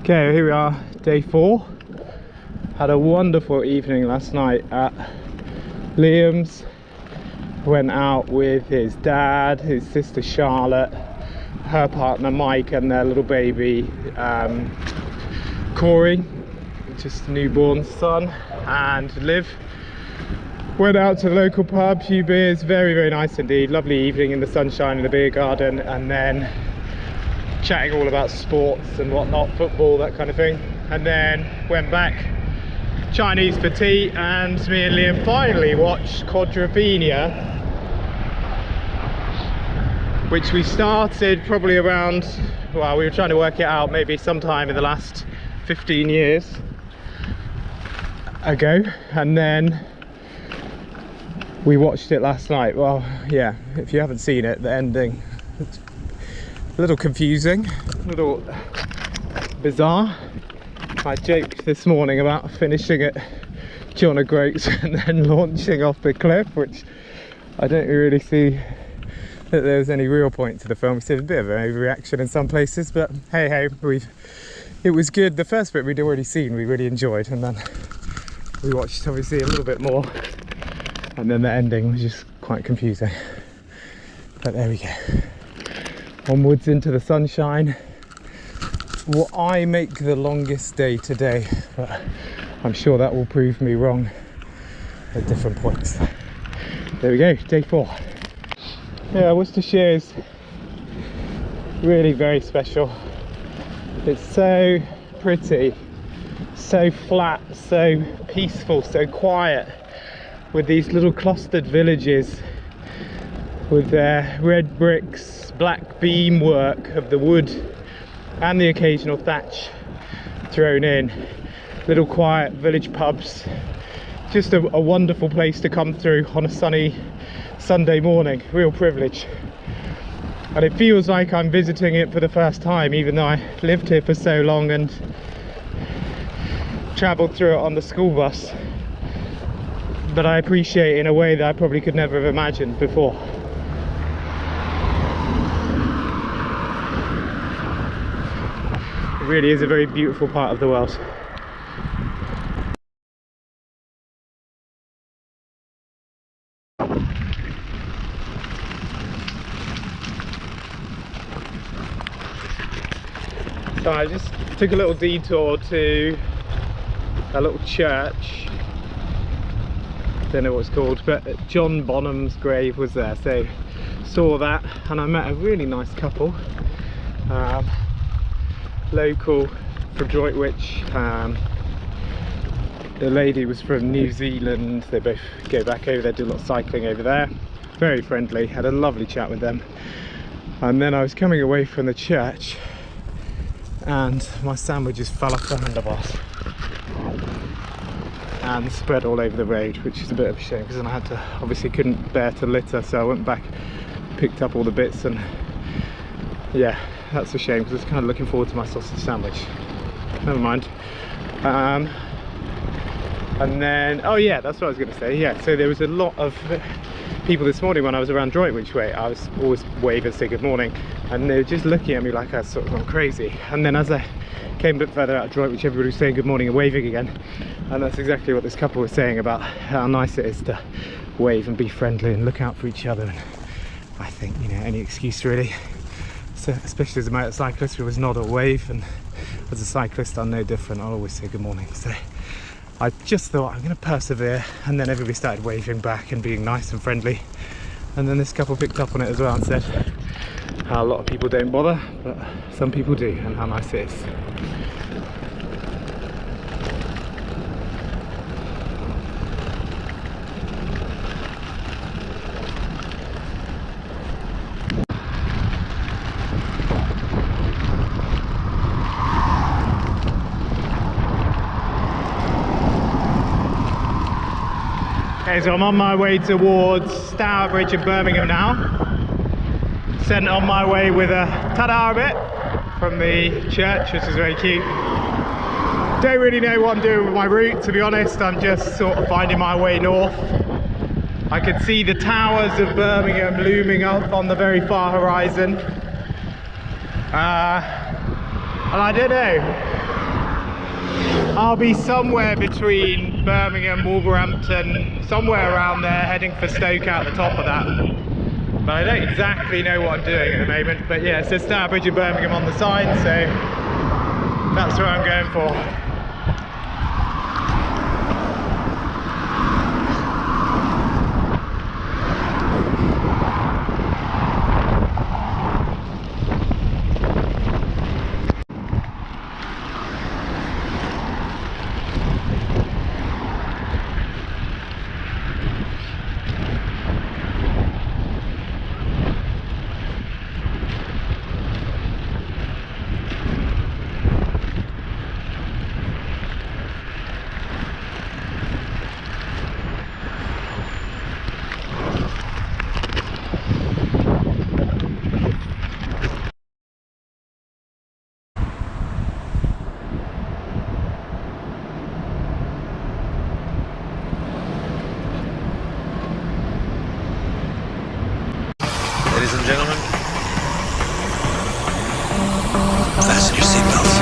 Okay, here we are, day 4. Had a wonderful evening last night at Liam's. Went out with his dad, his sister Charlotte, her partner Mike, and their little baby Corey, just a newborn son, and Liv. Went out to the local pub, few beers, very, very nice indeed. Lovely evening in the sunshine in the beer garden, and then chatting all about sports and whatnot, football, that kind of thing. And then went back, Chinese for tea, and me and Liam finally watched Quadrophenia, which we started probably around, well, we were trying to work it out, maybe sometime in the last 15 years ago, and then we watched it last night. Well, yeah, if you haven't seen it, the ending, it's a little confusing, a little bizarre. I joked this morning about finishing at John O'Groats and then launching off the cliff, which I don't really see that there's any real point to the film. It's a bit of an overreaction in some places, but hey hey, it was good. The first bit we'd already seen, we really enjoyed, and then we watched obviously a little bit more, and then the ending was just quite confusing. But there we go. Onwards into the sunshine. What I make the longest day today, but I'm sure that will prove me wrong at different points. There we go, day 4. Yeah, Worcestershire is really very special. It's so pretty, so flat, so peaceful, so quiet, with these little clustered villages with their red bricks, black beam work of the wood, and the occasional thatch thrown in. Little quiet village pubs. Just a wonderful place to come through on a sunny Sunday morning. Real privilege. And it feels like I'm visiting it for the first time, even though I lived here for so long and travelled through it on the school bus. But I appreciate it in a way that I probably could never have imagined before. It really is a very beautiful part of the world. So I just took a little detour to a little church. Don't know what it's called, but John Bonham's grave was there, so saw that, and I met a really nice couple, local from Droitwich. The lady was from New Zealand. They both go back over there, do a lot of cycling over there. Very friendly, had a lovely chat with them. And then I was coming away from the church and my sandwiches fell off the handlebars and spread all over the road, which is a bit of a shame, because then I had to, obviously couldn't bear to litter, so I went back, picked up all the bits, and yeah, that's a shame, because I was kind of looking forward to my sausage sandwich. Never mind. And then, oh yeah, that's what I was going to say. Yeah, so there was a lot of people this morning when I was around Droitwich way. I was always wave and say good morning, and they were just looking at me like I was sort of gone crazy. And then as I came a bit further out of Droitwich, everybody was saying good morning and waving again, and that's exactly what this couple was saying about how nice it is to wave and be friendly and look out for each other. And I think, you know, any excuse really, so especially as a motorcyclist who was nod or wave, and as a cyclist I'm no different, I'll always say good morning. So I just thought I'm going to persevere, and then everybody started waving back and being nice and friendly, and then this couple picked up on it as well and said how a lot of people don't bother, but some people do, and how nice it is. Okay, so I'm on my way towards Stourbridge in Birmingham now. Sent on my way with a ta-da bit from the church, which is very cute. Don't really know what I'm doing with my route, to be honest. I'm just sort of finding my way north. I can see the towers of Birmingham looming up on the very far horizon. And I don't know, I'll be somewhere between Birmingham, Wolverhampton, somewhere around there, heading for Stoke out the top of that. But I don't exactly know what I'm doing at the moment. But yeah, it says Stourbridge and Birmingham on the sign, so that's where I'm going for. Ladies and gentlemen, fasten your seatbelts.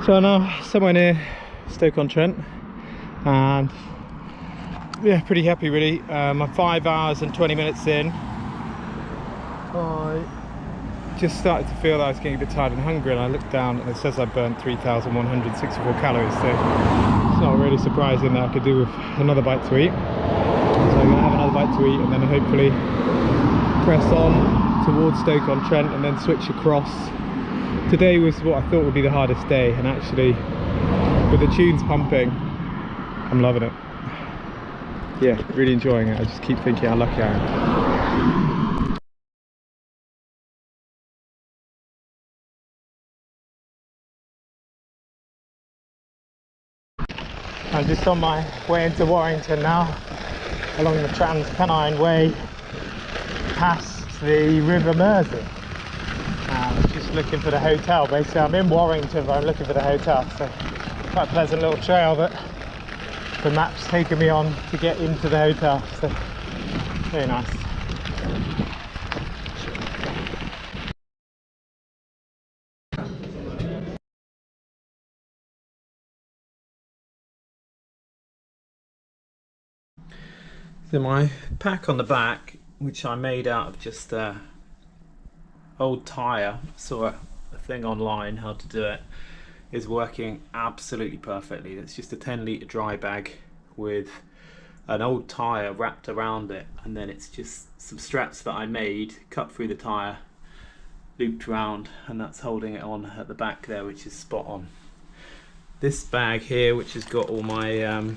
So now somewhere near Stoke-on-Trent, and yeah, pretty happy really. I'm 5 hours and 20 minutes in. I just started to feel that I was getting a bit tired and hungry, and I looked down and it says I burnt 3,164 calories, so it's not really surprising that I could do with another bite to eat. So I'm going to have another bite to eat and then hopefully press on towards Stoke-on-Trent and then switch across. Today was what I thought would be the hardest day, and actually with the tunes pumping, I'm loving it. Yeah, really enjoying it. I just keep thinking how lucky I am. I'm just on my way into Warrington now, along the Trans-Pennine Way, past the River Mersey. Just looking for the hotel. Basically I'm in Warrington, but I'm looking for the hotel, so quite a pleasant little trail that the map's taken me on to get into the hotel, so very nice. So my pack on the back, which I made out of just old tyre, saw a thing online how to do it, is working absolutely perfectly. It's just a 10 litre dry bag with an old tyre wrapped around it, and then it's just some straps that I made, cut through the tyre, looped round, and that's holding it on at the back there, which is spot on. This bag here, which has got all my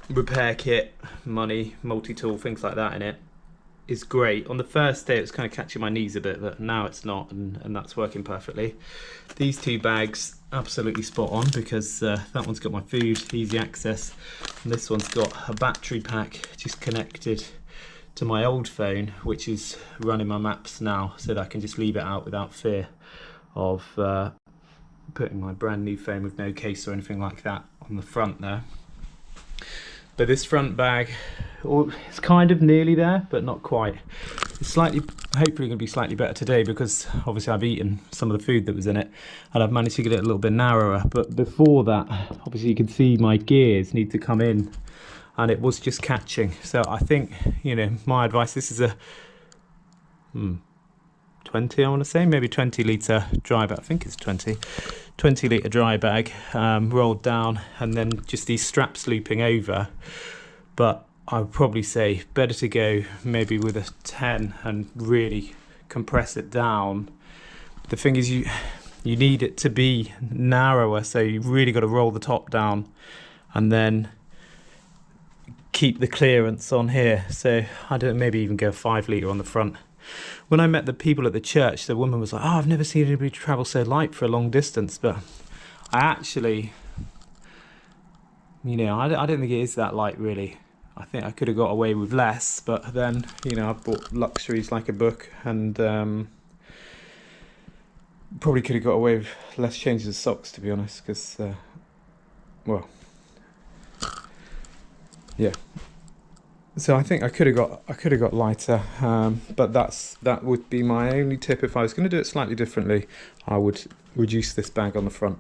repair kit, money, multi-tool, things like that in it, is great. On the first day it was kind of catching my knees a bit, but now it's not, and that's working perfectly. These two bags, absolutely spot on, because that one's got my food, easy access, and this one's got a battery pack just connected to my old phone, which is running my maps now, so that I can just leave it out without fear of putting my brand new phone with no case or anything like that on the front there. But this front bag, it's kind of nearly there, but not quite. It's hopefully going to be slightly better today, because obviously I've eaten some of the food that was in it, and I've managed to get it a little bit narrower. But before that, obviously you can see my gears need to come in, and it was just catching. So I think, you know, my advice, this is a 20, I want to say, maybe 20 litre dry bag. I think it's 20 litre dry bag, rolled down, and then just these straps looping over. But I would probably say better to go maybe with a 10 and really compress it down. The thing is, you need it to be narrower, so you really got to roll the top down and then keep the clearance on here. So I don't know, maybe even go 5 litre on the front. When I met the people at the church, the woman was like, "Oh, I've never seen anybody travel so light for a long distance." But I actually, you know, I don't think it is that light really. I think I could have got away with less, but then, you know, I've bought luxuries like a book, and probably could have got away with less changes of socks, to be honest, because, well, yeah. So I think I could have got lighter, but that would be my only tip. If I was going to do it slightly differently, I would reduce this bag on the front.